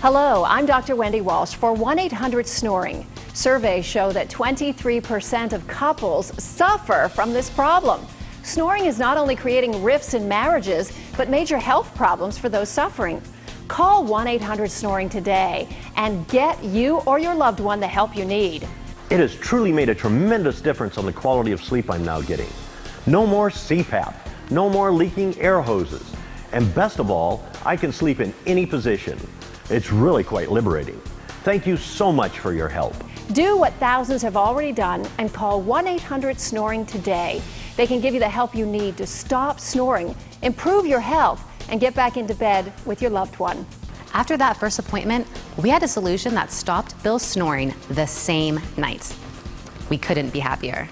Hello, I'm Dr. Wendy Walsh for 1-800-SNORING. Surveys show that 23% of couples suffer from this problem. Snoring is not only creating rifts in marriages, but major health problems for those suffering. Call 1-800-SNORING today and get you or your loved one the help you need. It has truly made a tremendous difference on the quality of sleep I'm now getting. No more CPAP, no more leaking air hoses, and best of all, I can sleep in any position. It's really quite liberating. Thank you so much for your help. Do what thousands have already done and call 1-800-SNORING today. They can give you the help you need to stop snoring, improve your health, and get back into bed with your loved one. After that first appointment, we had a solution that stopped Bill's snoring the same night. We couldn't be happier.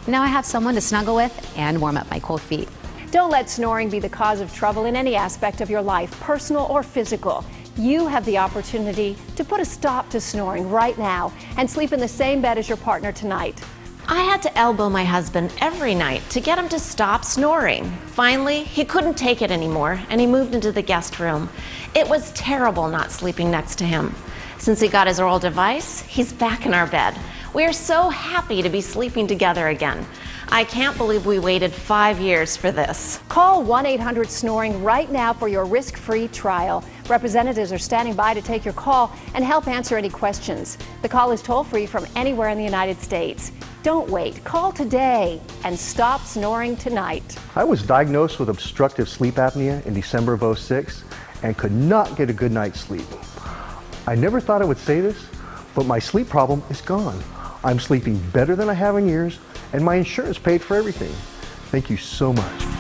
Now I have someone to snuggle with and warm up my cold feet. Don't let snoring be the cause of trouble in any aspect of your life, personal or physical. You have the opportunity to put a stop to snoring right now and sleep in the same bed as your partner tonight. I had to elbow my husband every night to get him to stop snoring. Finally, he couldn't take it anymore and he moved into the guest room. It was terrible not sleeping next to him. Since he got his oral device, he's back in our bed. We are so happy to be sleeping together again. I can't believe we waited 5 years for this. Call 1-800-SNORING right now for your risk-free trial. Representatives are standing by to take your call and help answer any questions. The call is toll-free from anywhere in the United States. Don't wait. Call today and stop snoring tonight. I was diagnosed with obstructive sleep apnea in December of '06 and could not get a good night's sleep. I never thought I would say this, but my sleep problem is gone. I'm sleeping better than I have in years, and my insurance paid for everything. Thank you so much.